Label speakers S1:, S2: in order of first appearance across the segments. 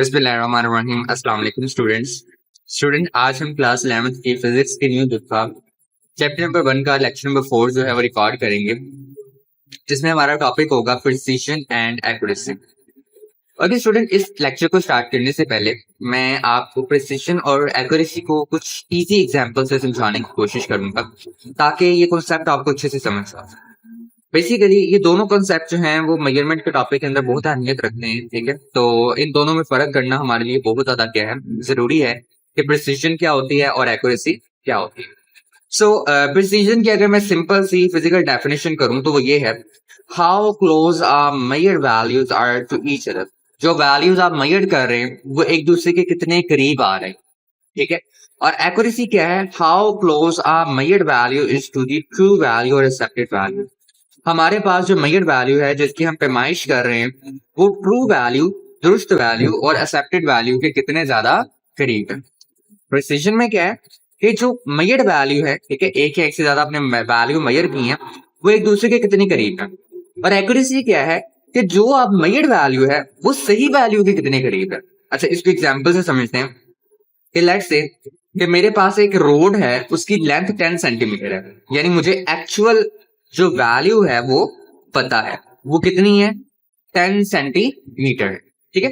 S1: बिस्मिल्लाहिर्रहमानिर्रहीम। अस्सलाम वालेकुम स्टूडेंट आज हम क्लास 11th की फिजिक्स के न्यू बुक का चैप्टर नंबर 1 का लेक्चर नंबर 4 जो है वो रिकॉर्ड करेंगे, जिसमें हमारा टॉपिक होगा precision and accuracy. Okay student, इस लेक्चर को स्टार्ट करने से पहले मैं आपको प्रिसीजन और एक्यूरेसी को कुछ इजी एग्जांपल से समझाने की कोशिश करूंगा ताकि ये कॉन्सेप्ट आपको अच्छे से समझ आए। बेसिकली ये दोनों कॉन्सेप्ट जो हैं वो मेजरमेंट के टॉपिक के अंदर बहुत अहमियत रखते हैं, ठीक है। तो इन दोनों में फर्क करना हमारे लिए बहुत ज्यादा क्या है, जरूरी है कि प्रिसीजन क्या होती है और एक्यूरेसी क्या होती है। सो प्रिसीजन की अगर मैं सिंपल सी फिजिकल डेफिनेशन करूं तो वो ये है, how close are measured values are to each other. जो वैल्यूज आप मेजर कर रहे हैं वो एक दूसरे के कितने करीब आ रहे हैं, ठीक है। और एक्यूरेसी क्या है, how close are measured value is to the true value और एक्सेप्टेड वैल्यू। हमारे पास जो मेजर्ड वैल्यू है जिसकी हम पैमाइश कर रहे हैं वो ट्रू वैल्यू, दुरुस्त वैल्यू और एक्सेप्टेड वैल्यू के कितने ज्यादा करीब है। प्रिसीजन में क्या है कि जो मेजर्ड वैल्यू है, ठीक है, एक या एक से ज्यादा अपने वैल्यू मेजर की है वो एक दूसरे के कितने करीब है। और एक्यूरेसी क्या है कि जो आप मेजर्ड वैल्यू है वो सही वैल्यू के कितने करीब है। अच्छा, इसको एग्जाम्पल से समझते हैं कि लेट्स से कि मेरे पास एक रोड है, उसकी लेंथ 10 सेंटीमीटर है, यानी मुझे एक्चुअल जो वैल्यू है वो पता है, वो कितनी है, 10 सेंटीमीटर, ठीक है।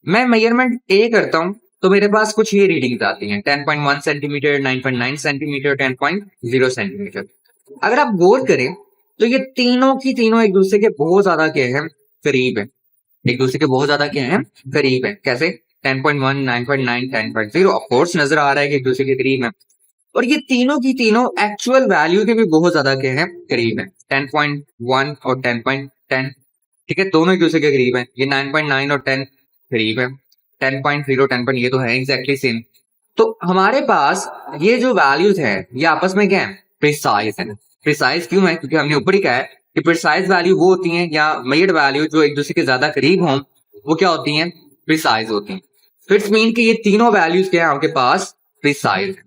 S1: मैं मेजरमेंट ए करता हूं तो मेरे पास कुछ ये रीडिंग्स आती हैं, 10.1 सेंटीमीटर, 9.9 सेंटीमीटर, 10.0 सेंटीमीटर। अगर आप गौर करें तो ये तीनों की तीनों एक दूसरे के बहुत ज्यादा क्या है, करीब है। एक दूसरे के बहुत ज्यादा क्या है, करीब है। कैसे? 10.1, 9.9, 10.0 ऑफ कोर्स नजर आ रहा है कि एक दूसरे के करीब है। और ये तीनों की तीनों एक्चुअल वैल्यू के भी बहुत ज्यादा क्या है, करीब है। 10.1 और 10.10, ठीक है, दोनों एक दूसरे के करीब है। ये 9.9 और 10 करीब है। 10.0, 10. ये तो है एग्जैक्टली सेम। तो हमारे पास ये जो वैल्यूज है ये आपस में क्या है, प्रिसाइज है। प्रिसाइज क्यों है? क्योंकि हमने ऊपर ही कहा है कि प्रिसाइज वैल्यू वो होती है, या मेजर्ड वैल्यू जो एक दूसरे के ज्यादा करीब हों वो क्या होती हैं, प्रिसाइज होती हैं। तो इट्स मीन कि ये तीनों वैल्यूज क्या है आपके पास, प्रिसाइज है।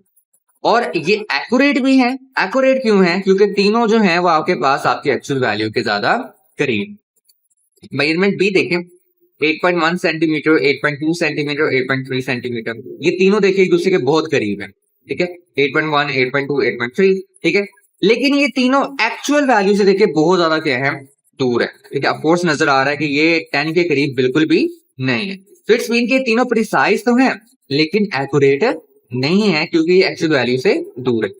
S1: और ये एक्यूरेट भी है। एक्यूरेट क्यों है? क्योंकि तीनों जो है वो आपके पास आपकी एक्चुअल वैल्यू के ज्यादा करीब। मेजरमेंट बी देखें, 8.1 सेंटीमीटर, 8.2 सेंटीमीटर, 8.3 सेंटीमीटर, ये तीनों देखिए एक दूसरे के बहुत करीब है, ठीक है। 8.1, 8.2, 8.3, ठीक है। लेकिन ये तीनों एक्चुअल वैल्यू से देखिए बहुत ज्यादा क्या है, दूर है, ठीक है। ऑफकोर्स नजर आ रहा है कि ये 10 के करीब बिल्कुल भी नहीं है। तो इट्स मीन कि तीनों प्रिसाइज तो है लेकिन एक्यूरेट नहीं है, क्योंकि ये एक्चुअल वैल्यू से दूर है।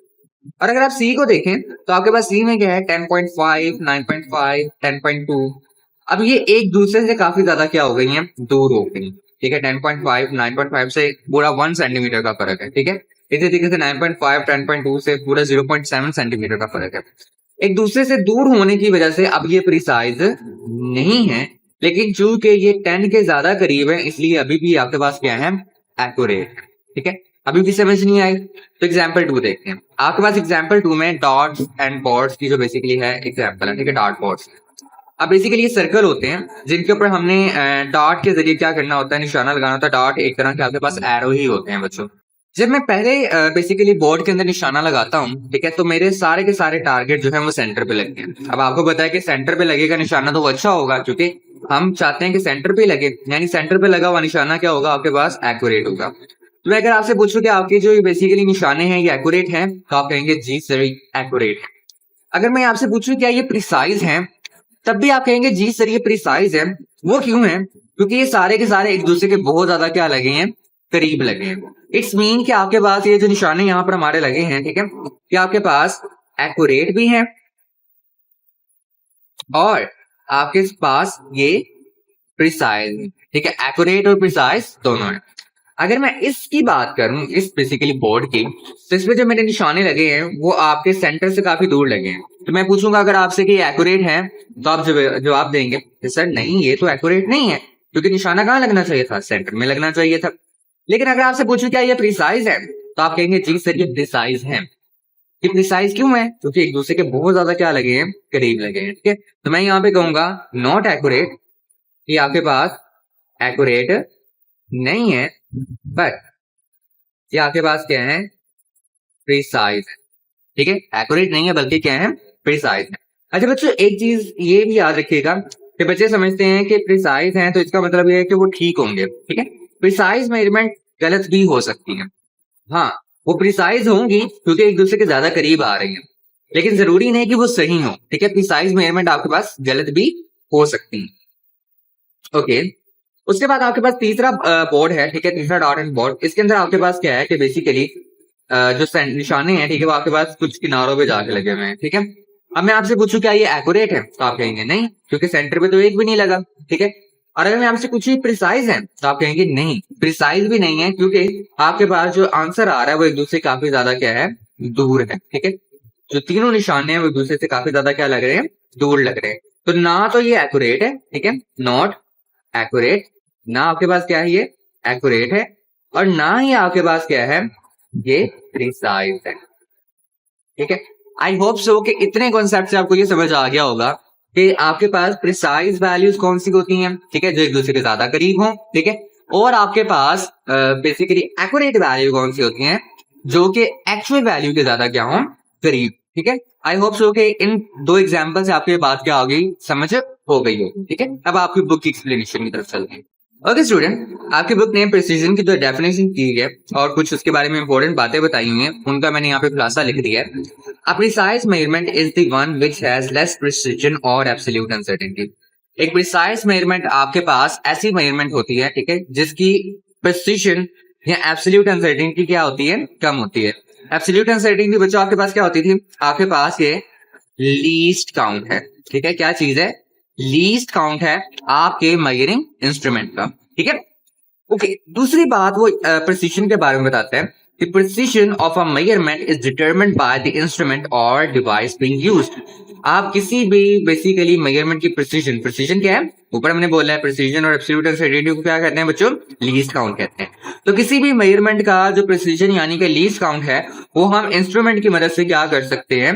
S1: और अगर आप सी को देखें तो आपके पास सी में क्या है, 10.5, 9.5, 10.2। अब ये एक दूसरे से काफी ज्यादा क्या हो गई हैं, दूर हो गई, ठीक है। 10.5, 9.5 से पूरा 1 सेंटीमीटर का फर्क है, ठीक है। इसी तरीके से 9.5, 10.2 से पूरा 0.7 सेंटीमीटर का फर्क है। एक दूसरे से दूर होने की वजह से अब ये प्रिसाइज नहीं है, लेकिन चूंकि ये 10 के ज्यादा करीब है इसलिए अभी भी आपके पास क्या है, एक्यूरेट, ठीक है। अभी भी समझ नहीं आई तो एग्जाम्पल 2 देखते हैं। आपके पास एग्जाम्पल 2 में डॉट्स एंड बॉर्ड्स की जो बेसिकली है एग्जाम्पल है, ठीक है, डॉट बॉर्ड्स। अब बेसिकली ये सर्कल होते हैं जिनके ऊपर हमने डॉट के जरिए क्या करना होता है, निशाना लगाना होता है। डॉट एक तरह के आपके पास एरो ही होते हैं बच्चों। जब मैं पहले बेसिकली बोर्ड के अंदर निशाना लगाता हूँ, ठीक है, तो मेरे सारे के सारे टारगेट जो है वो सेंटर पे लगते हैं। अब आपको पता है कि सेंटर पे लगेगा निशाना तो वो अच्छा होगा, क्योंकि हम चाहते हैं कि सेंटर पे लगे, यानी सेंटर पे लगा हुआ निशाना क्या होगा, आपके पास एक्यूरेट होगा। तो मैं अगर आपसे पूछूं कि आपके जो बेसिकली निशाने हैं ये एक्यूरेट हैं, तो आप कहेंगे जी सर एक्यूरेट है। अगर मैं आपसे पूछूं क्या ये प्रिसाइज हैं, तब भी आप कहेंगे जी सर ये प्रिसाइज है। वो क्यों है? क्योंकि ये सारे के सारे एक दूसरे के बहुत ज्यादा क्या लगे हैं, करीब लगे हैं। इट्स मीन कि आपके पास ये जो निशाने यहाँ पर हमारे लगे हैं, ठीक है, कि आपके पास एक्यूरेट भी है और आपके पास ये प्रिसाइज है, ठीक है। एक्यूरेट और प्रिसाइज दोनों है। अगर मैं इसकी बात करूं, इस बेसिकली बोर्ड की, तो इसमें जो मेरे निशाने लगे हैं वो आपके सेंटर से काफी दूर लगे हैं। तो मैं पूछूंगा अगर आपसे कि एक्यूरेट है, तो आप जवाब देंगे सर नहीं ये तो एक्यूरेट नहीं है, क्योंकि निशाना कहाँ लगना चाहिए था, सेंटर में लगना चाहिए था। लेकिन अगर आपसे पूछूं क्या ये प्रिसाइज है, तो आप कहेंगे जी सर ये प्रिसाइज है। ये प्रिसाइज क्यों है? क्योंकि एक दूसरे के बहुत ज्यादा क्या लगे हैं, करीब लगे हैं, ठीक है। तो मैं यहाँ पे कहूंगा नॉट एक्यूरेट, ये आपके पास एक्यूरेट नहीं है, बट ये आपके पास क्या है, प्रिसाइज है, ठीक है। एक्यूरेट नहीं है बल्कि क्या है, प्रिसाइज है। अच्छा बच्चों, एक चीज ये भी याद रखिएगा कि बच्चे समझते हैं कि प्रिसाइज हैं तो इसका मतलब ये है कि वो ठीक होंगे, ठीक है। प्रिसाइज मेजरमेंट गलत भी हो सकती है। हाँ, वो प्रिसाइज होंगी क्योंकि एक दूसरे के ज्यादा करीब आ रही हैं, लेकिन जरूरी नहीं कि वो सही हो, ठीक है। प्रिसाइज मेजरमेंट आपके पास गलत भी हो सकती है। ओके, उसके बाद आपके पास तीसरा बोर्ड है, ठीक है, तीसरा डॉट एंड बोर्ड। इसके अंदर आपके पास क्या है कि बेसिकली जो निशाने हैं, ठीक है, वो आपके पास कुछ किनारों पे जाके लगे हुए हैं, ठीक है। अब मैं आपसे पूछूं क्या ये एक्यूरेट है, तो आप कहेंगे नहीं, क्योंकि सेंटर पे तो एक भी नहीं लगा, ठीक है। और अगर मैं आपसे पूछूं प्रिसाइज है, तो आप कहेंगे नहीं, प्रिसाइज भी नहीं है, क्योंकि आपके पास जो आंसर आ रहा है वो एक दूसरे से काफी ज्यादा क्या है, दूर है, ठीक है। जो तीनों निशाने हैं वो एक दूसरे से काफी ज्यादा क्या लग रहे हैं, दूर लग रहे हैं। तो ना तो ये एक्यूरेट है, ठीक है, नॉट एक्यूरेट, ना आपके पास क्या है ये एक्यूरेट है, और ना ही आपके पास क्या है ये प्रिसाइज है, ठीक है। आई होप सो कि इतने कॉन्सेप्ट से आपको ये समझ आ गया होगा कि आपके पास प्रिसाइज वैल्यूज कौन सी होती हैं, ठीक है, जो एक दूसरे के ज्यादा करीब हों, ठीक है। और आपके पास बेसिकली एक्यूरेट वैल्यू कौन सी होती हैं, जो कि एक्चुअल वैल्यू के ज्यादा क्या हों, करीब, ठीक है। आई होप सो कि इन दो एग्जाम्पल से आपकी बात क्या हो गई, समझ हो गई हो, ठीक है। अब आपकी बुक की एक्सप्लेनेशन की तरफ चलते हैं। ओके स्टूडेंट, आपकी बुक ने प्रिसीजन की जो डेफिनेशन की है और कुछ उसके बारे में इंपॉर्टेंट बातें बताई हुई हैं, उनका मैंने यहाँ पे खुलासा लिख दिया है। A precise measurement is the one which has less precision or absolute uncertainty. एक प्रिसाइज मेजरमेंट आपके पास ऐसी मेजरमेंट होती है, ठीक है, जिसकी प्रिसीजन या एब्सोल्यूट अनसर्टेनिटी क्या होती है, कम होती है। एब्सोल्यूट अनसर्टेनिटी बच्चों आपके पास क्या होती थी, आपके पास ये लीस्ट काउंट है, ठीक है। क्या चीज है, लीस्ट काउंट है आपके मेजरिंग इंस्ट्रूमेंट का, ठीक है। ओके, दूसरी बात वो प्रिसीजन के बारे में बताते हैं। The precision of a measurement is determined by the instrument or device being used. आप किसी भी बेसिकली मेजरमेंट की प्रिसीजन क्या है, ऊपर हमने बोला है प्रिसीजन और एब्सोल्यूट अनसर्टेनिटी को क्या कहते हैं बच्चों, लीस्ट काउंट कहते हैं। तो किसी भी मेजरमेंट का जो प्रिसीजन यानी कि लीस्ट काउंट है, वो हम इंस्ट्रूमेंट की मदद से क्या कर सकते हैं,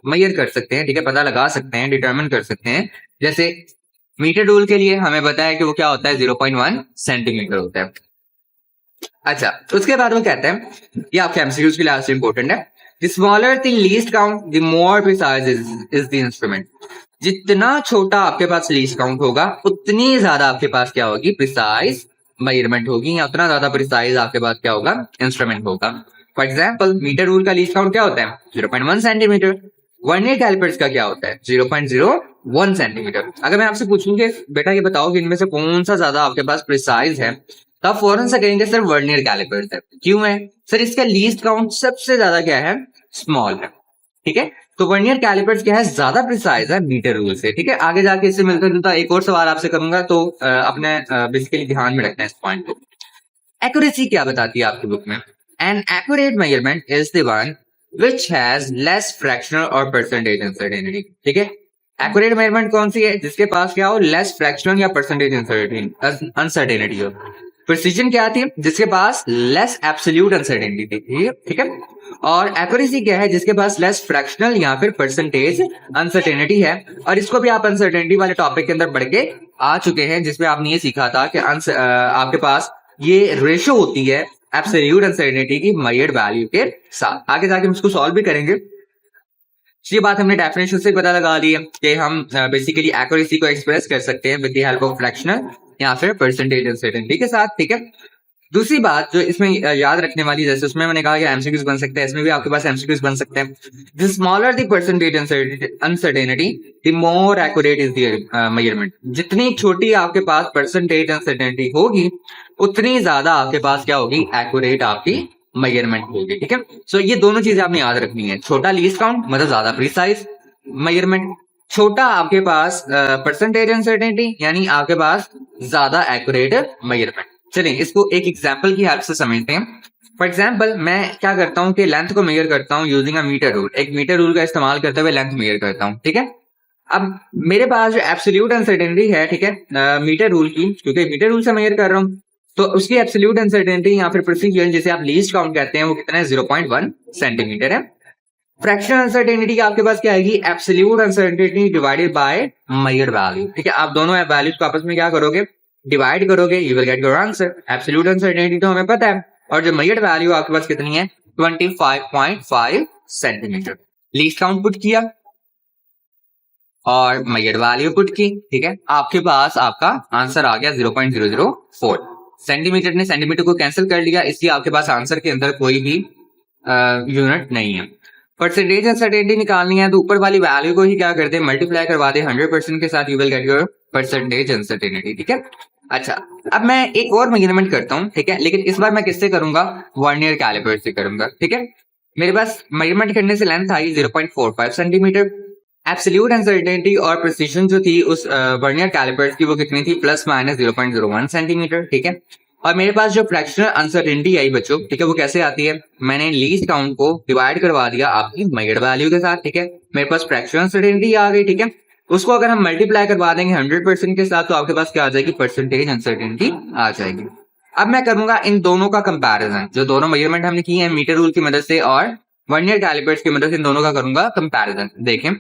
S1: मेजर कर सकते हैं, ठीक है, पता लगा सकते हैं, डिटरमिन कर सकते हैं। जैसे मीटर रूल के लिए हमें बताया कि वो क्या होता है, 0.1 सेंटीमीटर होता है। अच्छा, उसके बाद वो कहते हैं, ये आपके एमसीक्यूज के लिए इंपॉर्टेंट है, the smaller the least count the more precise is the instrument. जितना छोटा आपके पास लीस्ट काउंट होगा, उतनी ज्यादा आपके पास क्या होगी, प्रिसाइज मेजरमेंट होगी, या उतना ज्यादा प्रिसाइज आपके पास क्या होगा, इंस्ट्रूमेंट होगा। फॉर एग्जाम्पल, मीटर रूल का लीस्ट काउंट क्या होता है, 0.1 सेंटीमीटर। वर्नियर कैलिपर्स का क्या होता है, 0.01 सेंटीमीटर। अगर मैं आपसे पूछूंगी बेटा ये बताओ कि इनमें से कौन सा ज्यादा आपके पास प्रिसाइज है, तो आप फौरन से कहेंगे सर वर्नियर कैलिपर्स है। क्यों है सर, इसका लीस्ट काउंट सबसे ज्यादा क्या है, स्मॉल है, ठीक है। तो वर्नियर कैलिपर्स क्या है, ज्यादा प्रिसाइज है मीटर रूल से, ठीक है। आगे जाके इससे मिलता जुलता एक और सवाल आपसे करूंगा, तो अपने बेसिकली ध्यान में रखना है इस पॉइंट को। एक्यूरेसी क्या बताती है आपकी बुक में, an accurate measurement is the one which has less fractional or percentage uncertainty, ठीक है। एक्यूरेट मेजरमेंट कौन सी है, जिसके पास क्या हो, लेस फ्रैक्शनल या परसेंटेज अनसर्टेनिटी हो। प्रिसीजन क्या थी, जिसके पास लेस एब्सोल्यूट अनसर्टेनिटी थी, ठीक है। और एक्यूरेसी क्या है, जिसके पास लेस फ्रैक्शनल या फिर परसेंटेज अनसर्टेनिटी है। और इसको भी आप अनसर्टेनिटी वाले टॉपिक के अंदर पढ़ के आ चुके हैं, जिसमें आपने ये सीखा था कि आपके पास ये रेशो होती है एब्सोल्यूट अनसर्टेनिटी की मेजर्ड वैल्यू के साथ। आगे जाके हम इसको सॉल्व भी करेंगे। ये बात हमने डेफिनेशन से पता लगा ली है कि हम बेसिकली एक्यूरेसी को एक्सप्रेस कर सकते हैं with the help of fractional या फिर परसेंटेज अनसर्टेनिटी के साथ, ठीक है। दूसरी बात जो इसमें याद रखने वाली, जैसे उसमें मैंने कहा कि एमसीक्यूज बन सकते हैं, इसमें भी आपके पास एमसीक्यूज बन सकते हैं। The smaller the percentage uncertainty the more accurate is the measurement. जितनी छोटी आपके पास परसेंटेज अनसर्टेनिटी होगी, उतनी ज्यादा आपके पास क्या होगी, एक्यूरेट आपकी मेजरमेंट होगी, ठीक है। सो ये दोनों चीजें आपने याद रखनी है, छोटा लीस्ट काउंट मतलब ज्यादा प्रिसाइज मेजरमेंट, छोटा आपके पास परसेंटेज अनसर्टेनिटी यानी आपके पास ज्यादा एक्यूरेट मेजरमेंट। चलिए इसको एक एग्जांपल की हेल्प से समझते हैं। फॉर एग्जांपल, मैं क्या करता हूं कि लेंथ को मेजर करता हूं यूजिंग अ मीटर रूल। एक मीटर रूल का इस्तेमाल करते हुए लेंथ मेजर करता हूं, ठीक है। अब मेरे पास जो एब्सोल्यूट अनसर्टेनिटी है, ठीक है, मीटर रूल की, क्योंकि मीटर रूल से मेजर कर रहा हूं, तो उसकी एब्सोल्यूट अनसर्टेनिटी या फिर प्रिसीजन जिसे आप लीस्ट काउंट कहते हैं, वो कितना है, 0.1 सेंटीमीटर है। फ्रैक्शनल अनसर्टेनिटी आपके पास क्या आएगी, absolute uncertainty divided by measured value, ठीक है। आप दोनों वैल्यूज को आपस में क्या करोगे, डिवाइड करोगे, you will get your answer. Absolute uncertainty तो हमें पता है, और जो मेजर्ड वैल्यू आपके पास कितनी है, 25.5 सेंटीमीटर। लीस्ट काउंट पुट किया और मेजर्ड वैल्यू पुट की, ठीक है, आपके पास आपका आंसर आ गया 0.004 सेंटीमीटर ने सेंटीमीटर को कैंसिल कर लिया, इसलिए आपके पास आंसर के अंदर कोई भी यूनिट नहीं है। परसेंटेज अनसर्टेनिटी निकालनी है तो ऊपर वाली वैल्यू को ही क्या करते हैं, मल्टीप्लाई करवा दे 100% के साथ, you will get your percentage uncertainty, ठीक है। अच्छा, अब मैं एक और मेजरमेंट करता हूँ, ठीक है, लेकिन इस बार मैं किससे करूंगा, वर्नियर कैलिपर से करूंगा, ठीक है। मेरे पास मेजरमेंट करने से लेंथ आई 0.45 सेंटीमीटर। एब्सोल्यूट अनसर्टेनिटी और प्रिसीजन जो थी उस वर्नियर कैलिपर्स की वो कितनी थी, प्लस माइनस 0.01 सेंटीमीटर, ठीक है। और मेरे पास जो फ्रैक्शनल अनसर्टेनिटी आई बच्चों, ठीक है, वो कैसे आती है, मैंने लीस्ट काउंट को डिवाइड करवा दिया आपकी मेजर्ड वैल्यू के साथ, ठीक है। मेरे पास फ्रैक्शनल अनसर्टेनिटी आ गई, ठीक है। उसको अगर हम मल्टीप्लाई करवा देंगे 100% के साथ तो आपके पास क्या आ जाएगी, परसेंटेज अनसर्टेनिटी आ जाएगी। अब मैं करूंगा इन दोनों का कंपैरिजन, जो दोनों मेजरमेंट हमने की है मीटर रूल की मदद से और वर्नियर कैलिपर्स की मदद से, इन दोनों का करूंगा कंपैरिजन। देखें,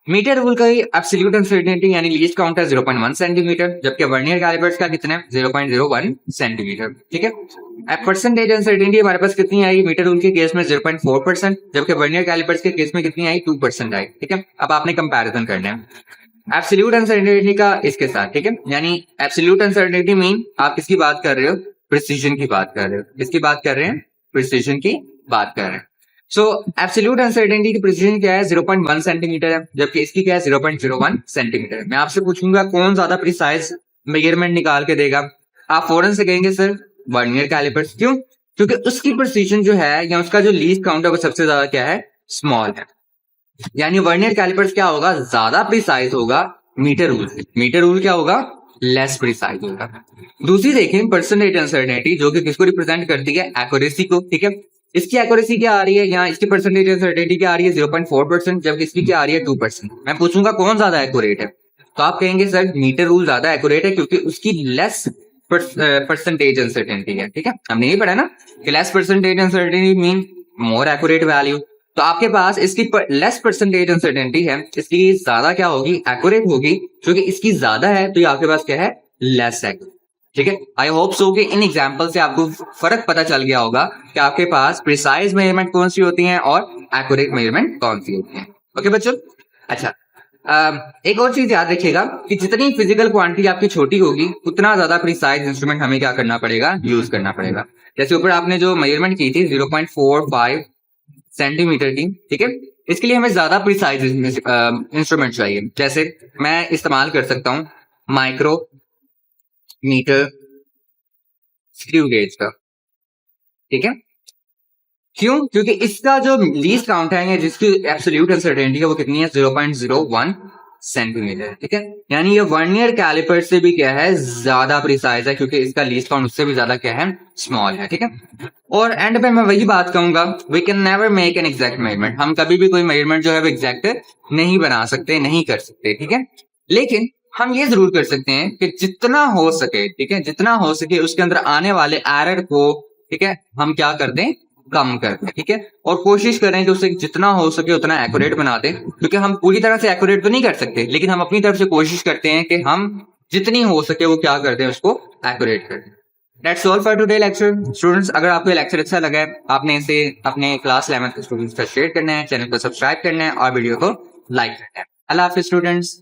S1: मीटर रूल का एब्सोल्यूट अनसर्टेनिटी यानी लीस्ट काउंट है 0.1 सेंटीमीटर, जबकि वर्नियर कैलिपर्स का कितना है, 0.01 सेंटीमीटर, ठीक है। अब परसेंटेज अनसर्टेनिटी हमारे पास कितनी आई, मीटर रूल के केस में 0.4%, जबकि वर्नियर कैलिपर्स के केस में कितनी आई, 2% आई, ठीक है। अब आपने कंपैरिजन करना है एब्सोल्यूट अनसर्टेनिटी का इसके साथ, ठीक है। यानी एब्सोल्यूट अनसर्टेनिटी मीन आप किसकी बात कर रहे हो, प्रिसीजन की बात कर रहे हो, किसकी बात कर रहे हैं, प्रिसीजन की बात कर रहे हैं। सो एब्सोल्यूट अनसर्टेनिटी की प्रिसीजन क्या है, 0.1 सेंटीमीटर है, जबकि इसकी क्या है, 0.01 सेंटीमीटर। मैं आपसे पूछूंगा कौन ज्यादा प्रिसाइज मेजरमेंट निकाल के देगा, आप फौरन से कहेंगे सर वर्नियर कैलिपर्स। क्यों, क्योंकि उसकी प्रिसीजन जो है या उसका जो लीस्ट काउंट है वो सबसे ज्यादा क्या है, स्मॉल है। यानी वर्नियर कैलिपर्स क्या होगा, ज्यादा प्रिसाइज होगा मीटर रूल से, मीटर रूल क्या होगा, लेस प्रिसाइज होगा। दूसरी देखें परसेंटेज अनसर्टेनिटी, जो कि किसको रिप्रेजेंट करती है, एक्यूरेसी को, ठीक है। इसकी एक्यूरेसी क्या आ रही है, यहाँ इसकी परसेंटेज अनसर्टेनिटी क्या आ रही है, 0.4%, जबकि इसकी क्या आ रही है, 2%। मैं पूछूंगा कौन ज्यादा एक्यूरेट है, तो आप कहेंगे सर मीटर रूल ज्यादा एक्यूरेट है क्योंकि उसकी लेस परसेंटेज अनसर्टेनिटी है, ठीक है। हमने यही पढ़ा ना कि less percentage uncertainty mean more accurate value. तो आपके पास इसकी लेस परसेंटेज अनसर्टेनिटी है, इसकी ज्यादा क्या होगी, एक्यूरेट होगी, क्योंकि इसकी ज्यादा है तो ये आपके पास क्या है, लेस एक्यूरेट, ठीक है। आई होप सो कि इन एग्जांपल से आपको फर्क पता चल गया होगा कि आपके पास प्रिसाइज मेजरमेंट कौन सी होती हैं और एक्यूरेट मेजरमेंट कौन सी होती हैं। ओके बच्चों, अच्छा एक और चीज याद रखिएगा कि जितनी फिजिकल क्वांटिटी आपकी छोटी होगी उतना ज्यादा प्रिसाइज इंस्ट्रूमेंट हमें क्या करना पड़ेगा, यूज करना पड़ेगा। जैसे ऊपर आपने जो मेजरमेंट की थी 0.45 सेंटीमीटर की, ठीक है, इसके लिए हमें ज्यादा प्रिसाइज इंस्ट्रूमेंट चाहिए। जैसे मैं इस्तेमाल कर सकता हूं माइक्रो मीटर स्क्रू गेज का, ठीक है। क्यों, क्योंकि इसका जो लीस्ट काउंट है या जिसकी एब्सोल्यूट अनसर्टेनिटी है वो कितनी है, 0.01 सेंटीमीटर, ठीक है। यानी ये वर्नियर कैलिपर से भी क्या है, ज्यादा प्रिसाइज है, क्योंकि इसका लीस्ट काउंट उससे भी ज्यादा क्या है, स्मॉल है, ठीक है। और एंड पे मैं वही बात कहूंगा, we can never make an exact measurement, हम कभी भी कोई मेजरमेंट जो है वो एग्जैक्ट नहीं बना सकते, नहीं कर सकते, ठीक है। लेकिन हम ये जरूर कर सकते हैं कि जितना हो सके, ठीक है, जितना हो सके उसके अंदर आने वाले एरर को, ठीक है, हम क्या कर दें, कम कर दें, ठीक है। और कोशिश करें कि उसे जितना हो सके उतना एक्यूरेट बना दें, क्योंकि हम पूरी तरह से एक्यूरेट तो नहीं कर सकते, लेकिन हम अपनी तरफ से कोशिश करते हैं कि हम जितनी हो सके वो क्या कर दें, उसको एक्यूरेट कर दें। That's all for today lecture. Students, अगर आपको लेक्चर अच्छा लगा है, आपने इसे अपने क्लास 11th के स्टूडेंट्स का शेयर करना है, चैनल को सब्सक्राइब करना है और वीडियो को लाइक करना है। अल्लाह हाफिज स्टूडेंट्स।